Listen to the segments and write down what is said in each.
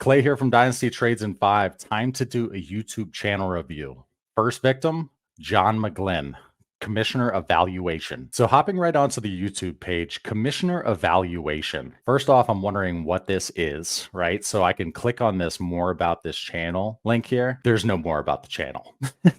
Clay here from Dynasty Trades in 5. Time to do a YouTube channel review. First victim, John McGlynn, Commissioner Evaluation. So hopping right onto the YouTube page, Commissioner Evaluation. First off, I'm wondering what this is, right? So I can click on this more about this channel link here. There's no more about the channel.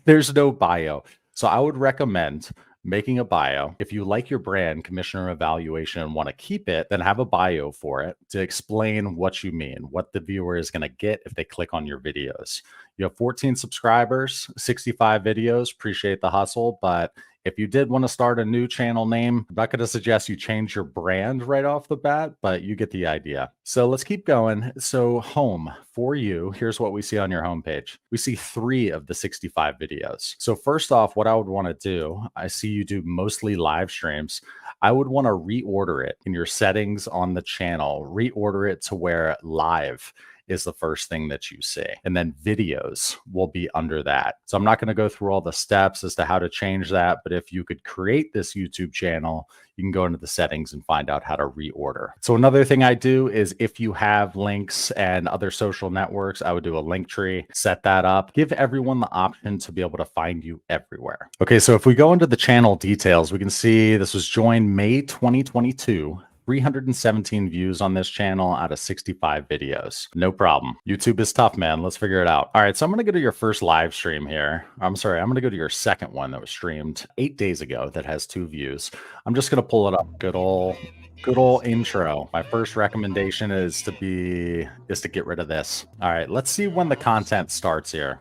There's no bio. So I would recommend making a bio. If you like your brand, Commissioner Evaluation, and want to keep it, then have a bio for it to explain what you mean, what the viewer is going to get if they click on your videos. You have 14 subscribers, 65 videos. Appreciate the hustle, but if you did want to start a new channel name, I'm not going to suggest you change your brand right off the bat, but you get the idea. So let's keep going. So home for you, here's what we see on your homepage. We see 3 of the 65 videos. So first off, what I would want to do, I see you do mostly live streams. I would want to reorder it in your settings on the channel, reorder it to where live is the first thing that you see. And then videos will be under that. So I'm not going to go through all the steps as to how to change that, but if you could create this YouTube channel, you can go into the settings and find out how to reorder. So another thing I do is if you have links and other social networks, I would do a link tree, set that up, give everyone the option to be able to find you everywhere. Okay, so if we go into the channel details, we can see this was joined May 2022. 317 views on this channel out of 65 videos. No problem. YouTube is tough, man. Let's figure it out. All right, so I'm going to go to your first live stream here. I'm sorry, I'm going to go to your second one that was streamed 8 days ago that has 2 views. I'm just going to pull it up. Good old intro. My first recommendation is to get rid of this. All right, let's see when the content starts here.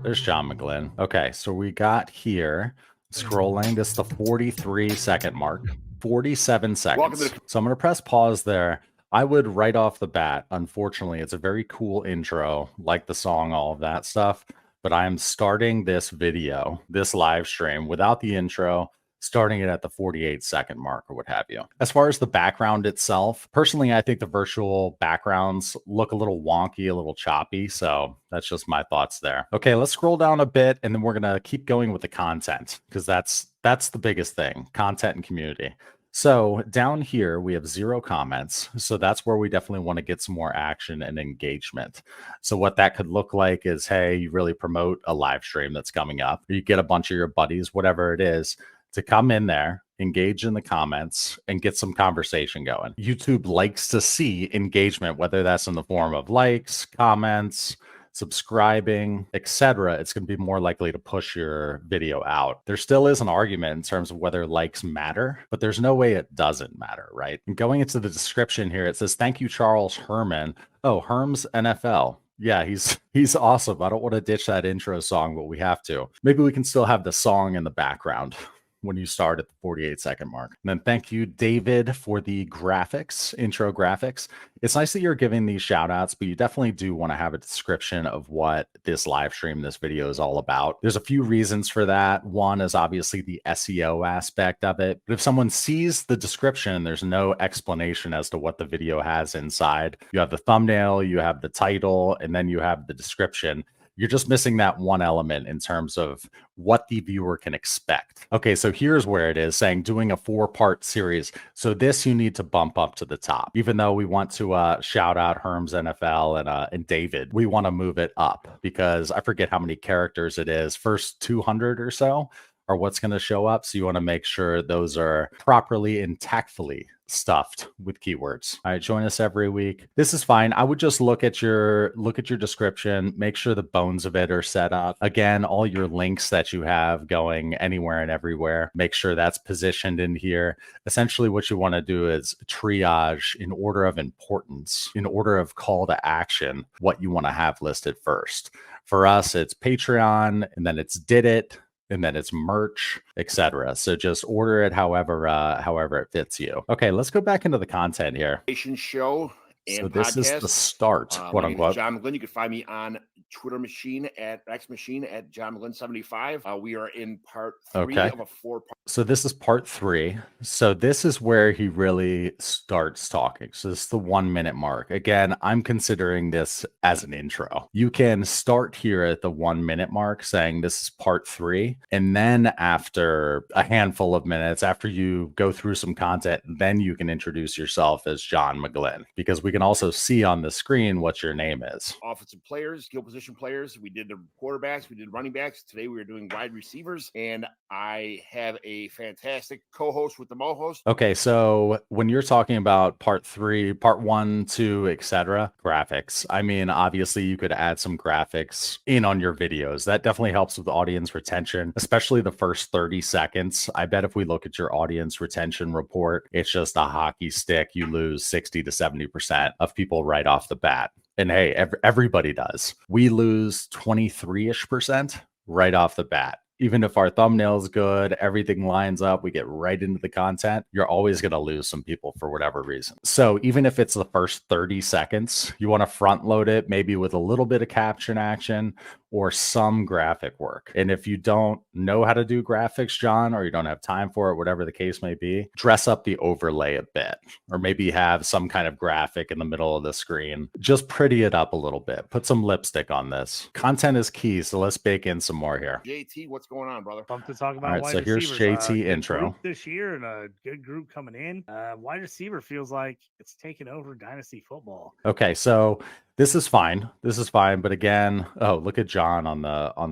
There's John McGlynn. Okay, so we got here scrolling. This is the 43-second mark. 47 seconds. So I'm going to press pause there. I would right off the bat, unfortunately, it's a very cool intro, like the song, all of that stuff. But I am starting this video, this live stream without the intro, starting it at the 48-second mark or what have you. As far as the background itself, personally, I think the virtual backgrounds look a little wonky, a little choppy. So that's just my thoughts there. Okay, let's scroll down a bit and then we're going to keep going with the content because that's the biggest thing, content and community. So down here, we have 0 comments. So that's where we definitely want to get some more action and engagement. So what that could look like is, hey, you really promote a live stream that's coming up. Or you get a bunch of your buddies, whatever it is, to come in there, engage in the comments, and get some conversation going. YouTube likes to see engagement, whether that's in the form of likes, comments, subscribing, etc. It's going to be more likely to push your video out. There still is an argument in terms of whether likes matter, but there's no way it doesn't matter, right? And going into the description here, it says, thank you, Charles Herman. Oh, Herm's NFL. Yeah, he's awesome. I don't want to ditch that intro song, but we have to. Maybe we can still have the song in the background when you start at the 48-second mark. And then thank you, David, for the graphics, intro graphics. It's nice that you're giving these shout outs, but you definitely do want to have a description of what this live stream, this video is all about. There's a few reasons for that. One is obviously the SEO aspect of it. But if someone sees the description, there's no explanation as to what the video has inside. You have the thumbnail, you have the title, and then you have the description. You're just missing that one element in terms of what the viewer can expect. Okay, so here's where it is saying doing a 4-part series. So this you need to bump up to the top. Even though we want to shout out Herm's NFL and David, we want to move it up because I forget how many characters it is. First 200 or so are what's going to show up. So you want to make sure those are properly and tactfully stuffed with keywords. All right, join us every week. This is fine. I would just look at your description, make sure the bones of it are set up. Again, all your links that you have going anywhere and everywhere, make sure that's positioned in here. Essentially what you want to do is triage in order of importance, in order of call to action, what you want to have listed first. For us, it's Patreon, and then it's Did It, and then it's merch, etc. So just order it however it fits you. Okay, let's go back into the content here. Show and so this podcast. Is the start, quote unquote. John McGlynn. You can find me on Twitter machine at X Machine at John McGlynn 75. We are in part 3 of a 4-part. So this is part 3. So this is where he really starts talking. So this is the 1-minute mark. Again, I'm considering this as an intro. You can start here at the 1-minute mark saying this is part 3. And then after a handful of minutes, after you go through some content, then you can introduce yourself as John McGlynn, because we can can also see on the screen what your name is. Offensive players, skill position players. We did the quarterbacks, we did running backs. Today we are doing wide receivers, and I have a fantastic co-host with the Mo-host. Okay, so when you're talking about part 3, part 1, 2, etc., graphics, I mean, obviously you could add some graphics in on your videos. That definitely helps with audience retention, especially the first 30 seconds. I bet if we look at your audience retention report, it's just a hockey stick. You lose 60 to 70% of people right off the bat. And hey, everybody does. We lose 23-ish% right off the bat. Even if our thumbnail's good, everything lines up, we get right into the content, you're always going to lose some people for whatever reason. So even if it's the first 30 seconds, you want to front load it maybe with a little bit of caption action or some graphic work. And if you don't know how to do graphics, John, or you don't have time for it, whatever the case may be, dress up the overlay a bit, or maybe have some kind of graphic in the middle of the screen. Just pretty it up a little bit. Put some lipstick on this. Content is key, so let's bake in some more here. JT, what's going on, brother? Pumped to talk about All right, wide so here's receivers. JT Good intro group this year and a good group coming in. Wide receiver feels like it's taken over Dynasty football. Okay, so this is fine. This is fine. But again, oh, look at John on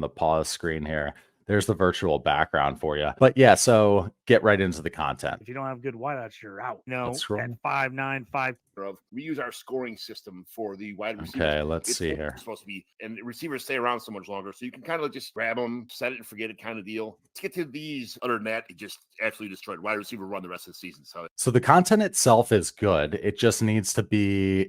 the pause screen here. There's the virtual background for you. But yeah, so get right into the content. If you don't have good wideouts, you're out. No, Let's scroll. at 5'9", 5. We use our scoring system for the wide receivers. Okay, let's see here. It's supposed to be, and receivers stay around so much longer, so you can kind of just grab them, set it and forget it kind of deal. Let's get to these. Other than that, it just absolutely destroyed. Wide receiver run the rest of the season. So the content itself is good. It just needs to be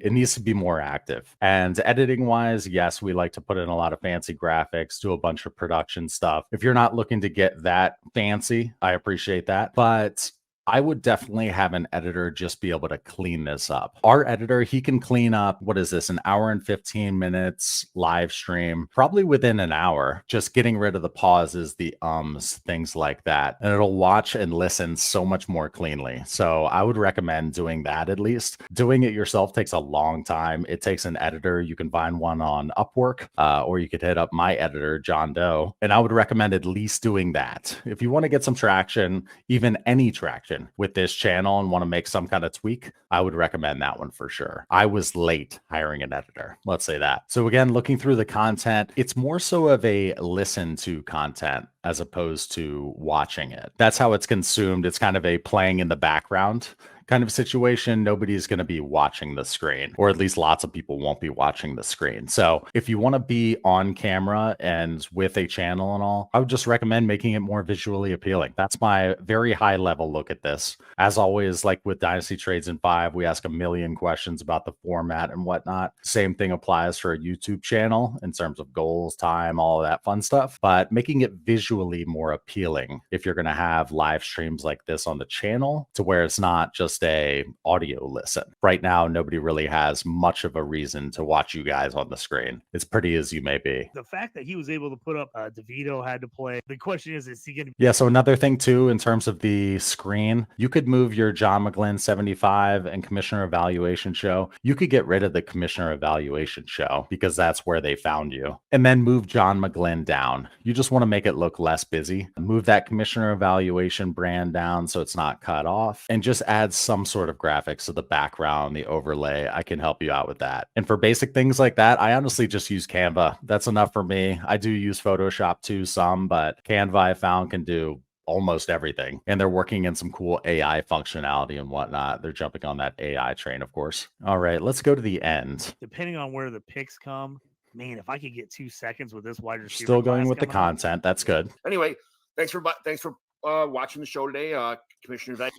more active. And editing wise, yes, we like to put in a lot of fancy graphics, do a bunch of production stuff. If you're not looking to get that fancy, I appreciate that. But I would definitely have an editor just be able to clean this up. Our editor, he can clean up, what is this, an hour and 15 minutes live stream, probably within an hour, just getting rid of the pauses, the ums, things like that. And it'll watch and listen so much more cleanly. So I would recommend doing that at least. Doing it yourself takes a long time. It takes an editor. You can find one on Upwork, or you could hit up my editor, John Doe. And I would recommend at least doing that. If you want to get some traction, even any traction, with this channel and want to make some kind of tweak, I would recommend that one for sure. I was late hiring an editor, let's say that. So again, looking through the content, it's more so of a listen to content as opposed to watching it. That's how it's consumed. It's kind of a playing in the background kind of situation. Nobody's going to be watching the screen, or at least lots of people won't be watching the screen. So if you want to be on camera and with a channel and all, I would just recommend making it more visually appealing. That's my very high level look at this. As always, like with Dynasty Trades in 5, we ask a million questions about the format and whatnot. Same thing applies for a YouTube channel in terms of goals, time, all of that fun stuff, but making it visually more appealing if you're going to have live streams like this on the channel, to where it's not just a audio listen. Right now, nobody really has much of a reason to watch you guys on the screen. It's pretty as you may be. The fact that he was able to put up DeVito had to play. The question is he going to? Yeah. So another thing too, in terms of the screen, you could move your John McGlynn 75 and Commissioner Evaluation Show. You could get rid of the Commissioner Evaluation Show because that's where they found you, and then move John McGlynn down. You just want to make it look less busy. Move that Commissioner Evaluation brand down so it's not cut off, and just add some sort of graphics to the background, the overlay. I can help you out with that. And for basic things like that, I honestly just use Canva. That's enough for me. I do use Photoshop too, some, but Canva I found can do almost everything. And they're working in some cool AI functionality and whatnot. They're jumping on that AI train, of course. All right, let's go to the end. Depending on where the picks come, man, if I could get 2 seconds with this wide receiver, still going with the content. That's good. Anyway, thanks for watching the show today, Commissioner.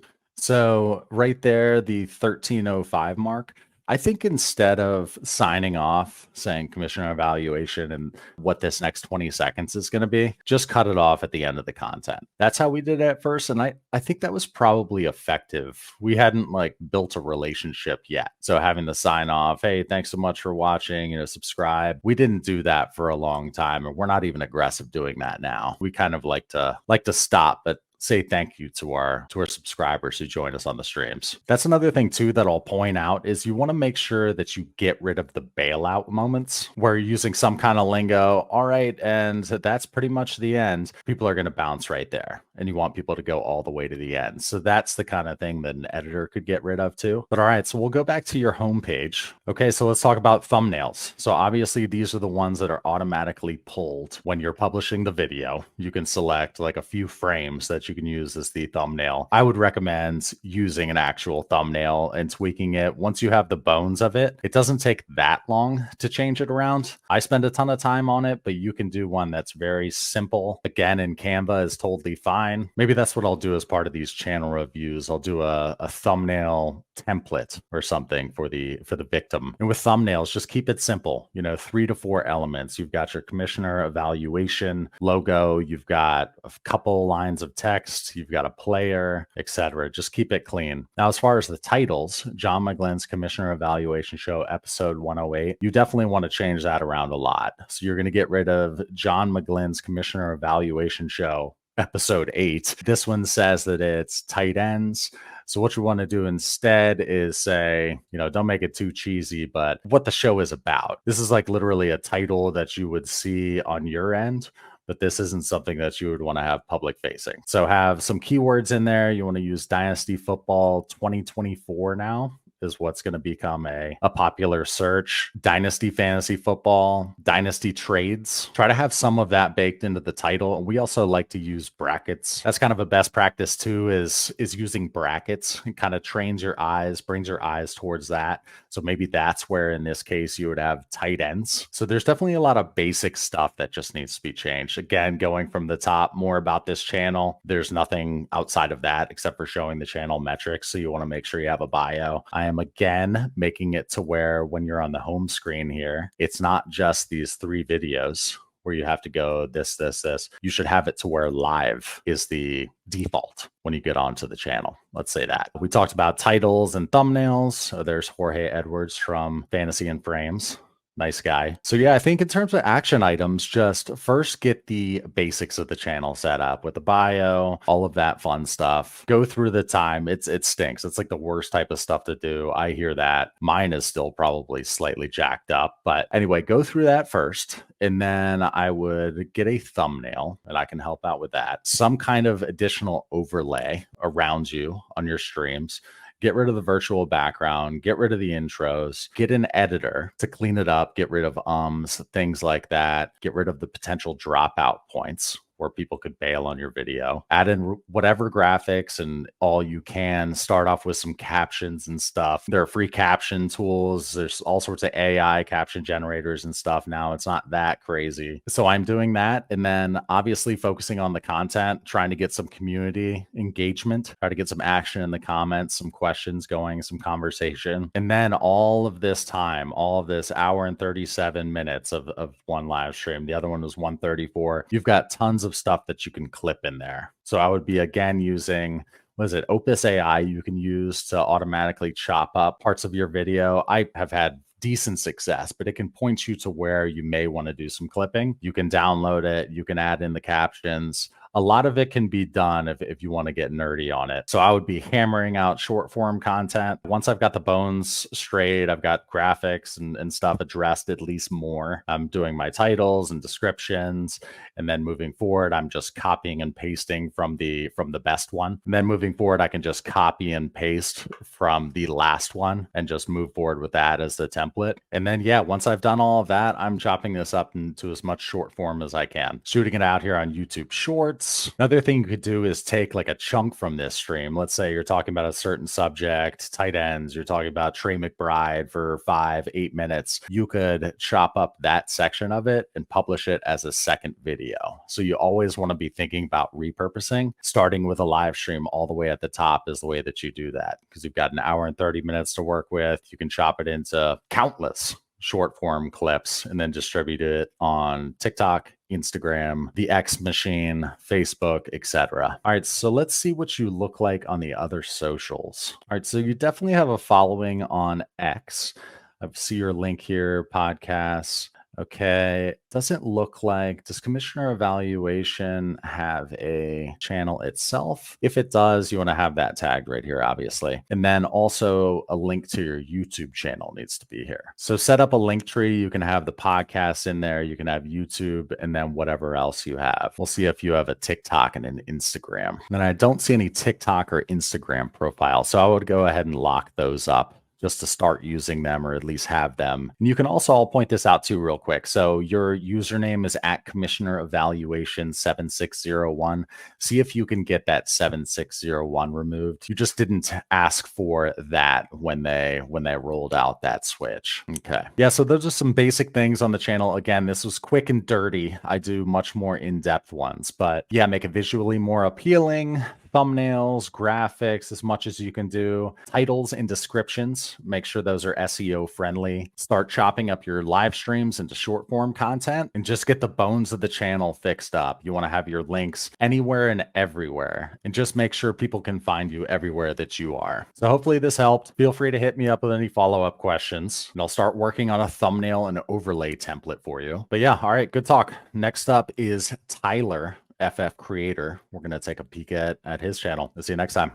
So right there, the 13:05 mark, I think instead of signing off saying Commissioner Evaluation and what this next 20 seconds is going to be, just cut it off at the end of the content. That's how we did it at first. And I think that was probably effective. We hadn't like built a relationship yet. So having the sign off, hey, thanks so much for watching, subscribe. We didn't do that for a long time. And we're not even aggressive doing that now. We kind of like to stop, but say thank you to our subscribers who join us on the streams. That's another thing too that I'll point out is you want to make sure that you get rid of the bailout moments where you're using some kind of lingo. All right, and that's pretty much the end. People are going to bounce right there, and you want people to go all the way to the end. So that's the kind of thing that an editor could get rid of too. But all right, so we'll go back to your homepage. Okay, so let's talk about thumbnails. So obviously these are the ones that are automatically pulled when you're publishing the video. You can select like a few frames that you can use as the thumbnail. I would recommend using an actual thumbnail and tweaking it. Once you have the bones of it, it doesn't take that long to change it around. I spend a ton of time on it, but you can do one that's very simple. Again, in Canva is totally fine. Maybe that's what I'll do as part of these channel reviews. I'll do a thumbnail template or something for the victim. And with thumbnails, just keep it simple. 3 to 4 elements. You've got your commissioner evaluation logo, you've got a couple lines of text, you've got a player, etc. Just keep it clean. Now, as far as the titles, John McGlynn's Commissioner Evaluation Show, episode 108, you definitely want to change that around a lot. So you're going to get rid of John McGlynn's Commissioner Evaluation Show, episode 8. This one says that it's tight ends. So what you want to do instead is say, don't make it too cheesy, but what the show is about. This is like literally a title that you would see on your end, but this isn't something that you would want to have public facing. So have some keywords in there. You want to use Dynasty Football 2024 now is what's going to become a popular search. Dynasty Fantasy Football, Dynasty Trades. Try to have some of that baked into the title. And we also like to use brackets. That's kind of a best practice too, is using brackets. It kind of trains your eyes, brings your eyes towards that. So maybe that's where in this case you would have tight ends. So there's definitely a lot of basic stuff that just needs to be changed. Again, going from the top, more about this channel. There's nothing outside of that except for showing the channel metrics. So you want to make sure you have a bio. I am again making it to where when you're on the home screen here, it's not just these 3 videos where you have to go this. You should have it to where live is the default when you get onto the channel. Let's say that. We talked about titles and thumbnails. So there's Jorge Edwards from Fantasy and Frames. Nice guy. So yeah, I think in terms of action items, just first get the basics of the channel set up with the bio, all of that fun stuff. Go through the time. It stinks. It's like the worst type of stuff to do. I hear that. Mine is still probably slightly jacked up. But anyway, go through that first. And then I would get a thumbnail, and I can help out with that. Some kind of additional overlay around you on your streams. Get rid of the virtual background, get rid of the intros, get an editor to clean it up, get rid of things like that, get rid of the potential dropout points where people could bail on your video. Add in whatever graphics and all you can. Start off with some captions and stuff. There are free caption tools. There's all sorts of AI caption generators and stuff now. It's not that crazy. So I'm doing that. And then obviously focusing on the content, trying to get some community engagement, try to get some action in the comments, some questions going, some conversation. And then all of this time, all of this hour and 37 minutes of one live stream. The other one was 134. You've got tons of stuff that you can clip in there. So I would be again using, Opus AI you can use to automatically chop up parts of your video. I have had decent success, but it can point you to where you may want to do some clipping. You can download it. You can add in the captions. A lot of it can be done if you want to get nerdy on it. So I would be hammering out short form content. Once I've got the bones straight, I've got graphics and stuff addressed at least more. I'm doing my titles and descriptions. And then moving forward, I'm just copying and pasting from the best one. And then moving forward, I can just copy and paste from the last one and just move forward with that as the template. And then, yeah, once I've done all of that, I'm chopping this up into as much short form as I can. Shooting it out here on YouTube Shorts. Another thing you could do is take like a chunk from this stream. Let's say you're talking about a certain subject, tight ends, you're talking about Trey McBride for 5-8 minutes. You could chop up that section of it and publish it as a second video. So you always want to be thinking about repurposing. Starting with a live stream all the way at the top is the way that you do that, because you've got an hour and 30 minutes to work with. You can chop it into countless short form clips and then distribute it on TikTok, Instagram, the X machine, Facebook, etc. All right, so let's see what you look like on the other socials. All right, so you definitely have a following on X. I see your link here, podcasts. Okay, doesn't look like, does Commissioner Evaluation have a channel itself? If it does, you want to have that tagged right here, obviously. And then also a link to your YouTube channel needs to be here. So set up a link tree. You can have the podcast in there. You can have YouTube and then whatever else you have. We'll see if you have a TikTok and an Instagram. And I don't see any TikTok or Instagram profile. So I would go ahead and lock those up just to start using them or at least have them. And you can also, I'll point this out too real quick. So your username is at Commissioner Evaluation 7601. See if you can get that 7601 removed. You just didn't ask for that when they rolled out that switch. Okay. Yeah, so those are some basic things on the channel. Again, this was quick and dirty. I do much more in-depth ones, but yeah, make it visually more appealing. Thumbnails, graphics, as much as you can do. Titles and descriptions, make sure those are SEO friendly. Start chopping up your live streams into short form content and just get the bones of the channel fixed up. You want to have your links anywhere and everywhere, and just make sure people can find you everywhere that you are. So hopefully this helped. Feel free to hit me up with any follow-up questions, and I'll start working on a thumbnail and overlay template for you. But yeah, all right, good talk. Next up is Tyler, FF Creator. We're going to take a peek at his channel. We'll see you next time.